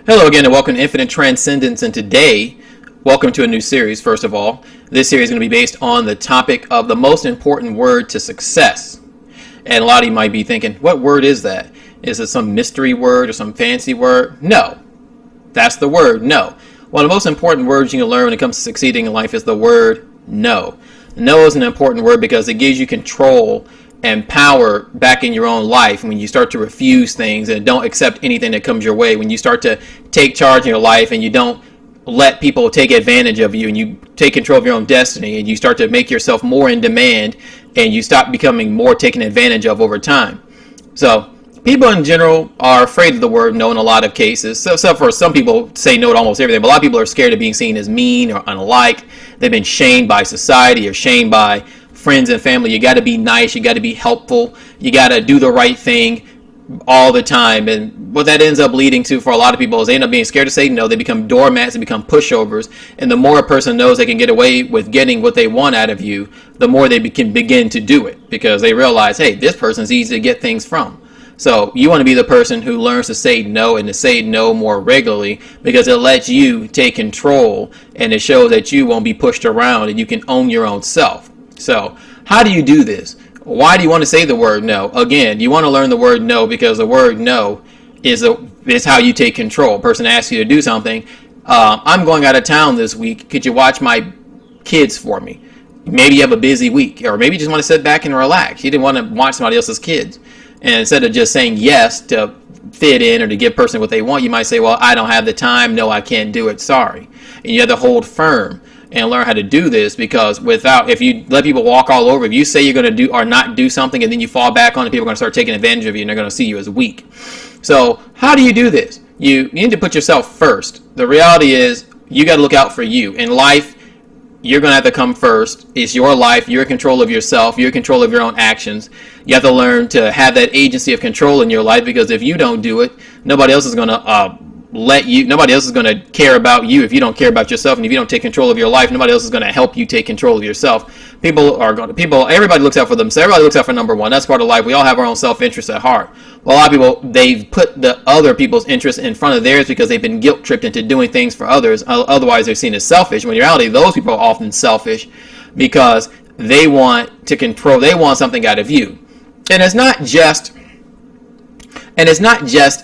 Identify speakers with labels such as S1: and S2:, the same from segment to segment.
S1: Hello again and welcome to Infinite Transcendence, and today, welcome to a new series. First of all, this series is going to be based on the topic of the most important word to success. And a lot of you might be thinking, what word is that? Is it some mystery word or some fancy word? No, that's the word no. One of the most important words you can learn when it comes to succeeding in life is the word no. No is an important word because it gives you control and power back in your own life when you start to refuse things and don't accept anything that comes your way. When you start to take charge in your life and you don't let people take advantage of you and you take control of your own destiny and you start to make yourself more in demand and you stop becoming more taken advantage of over time. So people in general are afraid of the word no in a lot of cases. So for some people say no to almost everything, but a lot of people are scared of being seen as mean or unlike. They've been shamed by society or shamed by friends and family. You got to be nice, you got to be helpful, you got to do the right thing all the time. And what that ends up leading to for a lot of people is they end up being scared to say no. They become doormats, they become pushovers, and the more a person knows they can get away with getting what they want out of you, the more they can begin to do it, because they realize, hey, this person's easy to get things from. So you want to be the person who learns to say no and to say no more regularly, because it lets you take control and it shows that you won't be pushed around and you can own your own self. So how do you do this? Why do you want to say the word no? Again, you want to learn the word no because the word no is how you take control. A person asks you to do something. I'm going out of town this week. Could you watch my kids for me? Maybe you have a busy week, or maybe you just want to sit back and relax. You didn't want to watch somebody else's kids. And instead of just saying yes to fit in or to give a person what they want, you might say, well, I don't have the time. No, I can't do it. Sorry. And you have to hold firm and learn how to do this, because if you let people walk all over, if you say you're going to do or not do something and then you fall back on it, people are going to start taking advantage of you and they're going to see you as weak. So how do you do this? You need to put yourself first. The reality is you got to look out for you. In life, you're going to have to come first. It's your life. You're in control of yourself. You're in control of your own actions. You have to learn to have that agency of control in your life, because if you don't do it, nobody else is going to nobody else is going to care about you if you don't care about yourself. And if you don't take control of your life, nobody else is going to help you take control of yourself. Everybody looks out for themselves. Everybody looks out for number one. That's part of life. We all have our own self-interest at heart. Well, a lot of people, they've put the other people's interests in front of theirs because they've been guilt tripped into doing things for others. Otherwise, they're seen as selfish. When in reality, those people are often selfish because they want to control. They want something out of you. And it's not just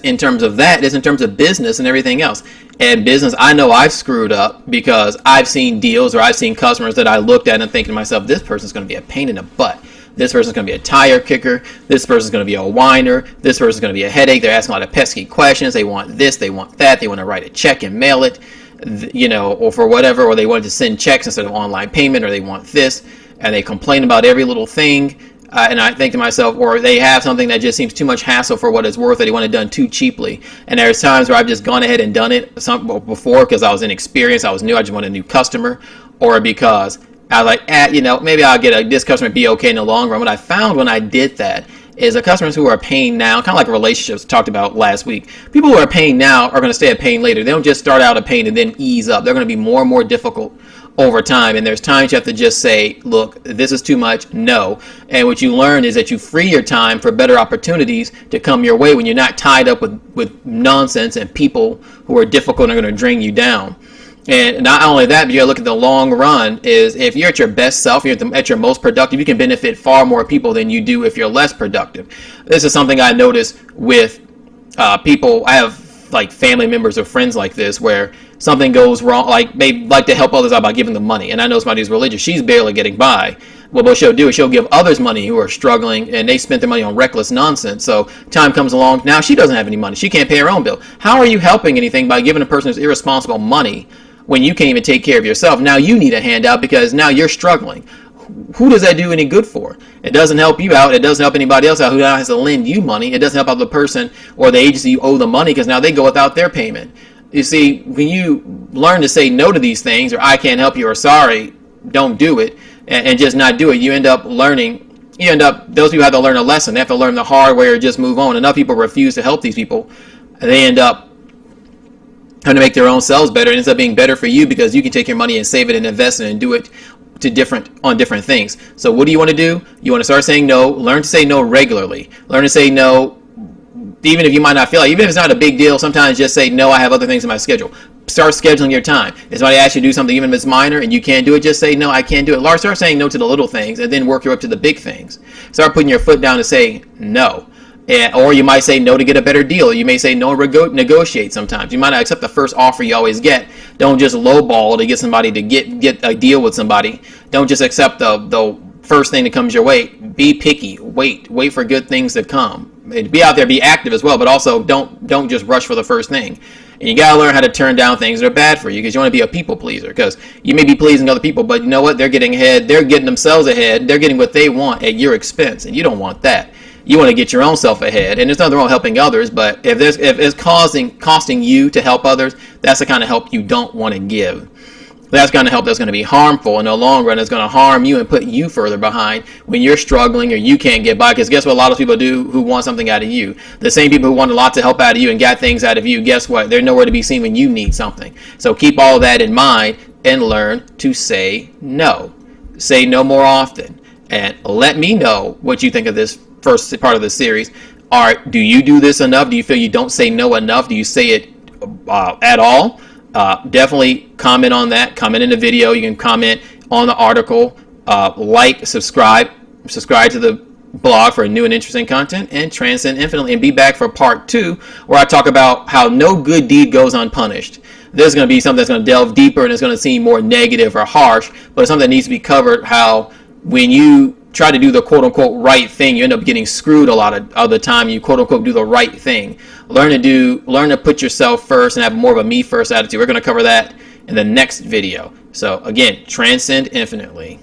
S1: in terms of that, it's in terms of business and everything else. And business, I know I've screwed up because I've seen deals or I've seen customers that I looked at and thinking to myself, this person's going to be a pain in the butt. This person's going to be a tire kicker. This person's going to be a whiner. This person's going to be a headache. They're asking a lot of pesky questions. They want this, they want that. They want to write a check and mail it, or for whatever, or they want to send checks instead of online payment, or they want this, and they complain about every little thing. And I think to myself, or they have something that just seems too much hassle for what it's worth, that they want it done too cheaply. And there's times where I've just gone ahead and done it before because I was inexperienced, I was new, I just wanted a new customer, or because I was like, maybe I'll get this customer be okay in the long run. What I found when I did that is the customers who are a pain now, kind of like relationships talked about last week, people who are a pain now are going to stay a pain later. They don't just start out a pain and then ease up. They're going to be more and more difficult over time, and there's times you have to just say, look, this is too much, no. And what you learn is that you free your time for better opportunities to come your way when you're not tied up with nonsense and people who are difficult and are going to drain you down. And not only that, but you gotta look at the long run. Is if you're at your best self, you're at your most productive, you can benefit far more people than you do if you're less productive. This is something I notice with people. I have like family members or friends like this, where something goes wrong, like they like to help others out by giving them money. And I know somebody who's religious, she's barely getting by. Well, what she'll do is she'll give others money who are struggling, and they spent their money on reckless nonsense. So time comes along, now she doesn't have any money. She can't pay her own bill. How are you helping anything by giving a person who's irresponsible money when you can't even take care of yourself? Now you need a handout because now you're struggling. Who does that do any good for? It doesn't help you out. It doesn't help anybody else out who now has to lend you money. It doesn't help out the person or the agency you owe the money, because now they go without their payment. You see, when you learn to say no to these things, or I can't help you, or sorry, don't do it, and just not do it, you end up learning. Those people have to learn a lesson. They have to learn the hard way or just move on. Enough people refuse to help these people. They end up having to make their own selves better. It ends up being better for you because you can take your money and save it and invest it and do it on different things. So what do you want to do? You want to start saying no. Learn to say no regularly. Learn to say no even if you might not feel like, even if it's not a big deal, sometimes just say, no, I have other things in my schedule. Start scheduling your time. If somebody asks you to do something, even if it's minor, and you can't do it, just say, no, I can't do it. Start saying no to the little things, and then work your way up to the big things. Start putting your foot down to say no. Or you might say no to get a better deal. You may say no and negotiate sometimes. You might not accept the first offer you always get. Don't just lowball to get somebody to get a deal with somebody. Don't just accept the first thing that comes your way. Be picky. Wait for good things to come. And be out there, be active as well, but also don't just rush for the first thing. And you gotta learn how to turn down things that are bad for you, because you want to be a people pleaser. Because you may be pleasing other people, but you know what? They're getting ahead. They're getting themselves ahead. They're getting what they want at your expense, and you don't want that. You want to get your own self ahead, and there's nothing wrong with helping others. But if it's costing you to help others, that's the kind of help you don't want to give. That's kind of help that's going to be harmful in the long run. It's going to harm you and put you further behind when you're struggling or you can't get by. Because guess what a lot of people do who want something out of you? The same people who want a lot to help out of you and got things out of you, guess what? They're nowhere to be seen when you need something. So keep all of that in mind and learn to say no. Say no more often. And let me know what you think of this first part of the series. Do you do this enough? Do you feel you don't say no enough? Do you say it at all? Definitely comment on that. Comment in the video. You can comment on the article. Subscribe to the blog for new and interesting content, and transcend infinitely. And be back for part 2, where I talk about how no good deed goes unpunished. There's going to be something that's going to delve deeper, and it's going to seem more negative or harsh, but it's something that needs to be covered. How when you try to do the quote-unquote right thing, you end up getting screwed a lot of the time. You quote-unquote do the right thing. Learn to put yourself first and have more of a me first attitude. We're going to cover that in the next video. So again, transcend infinitely.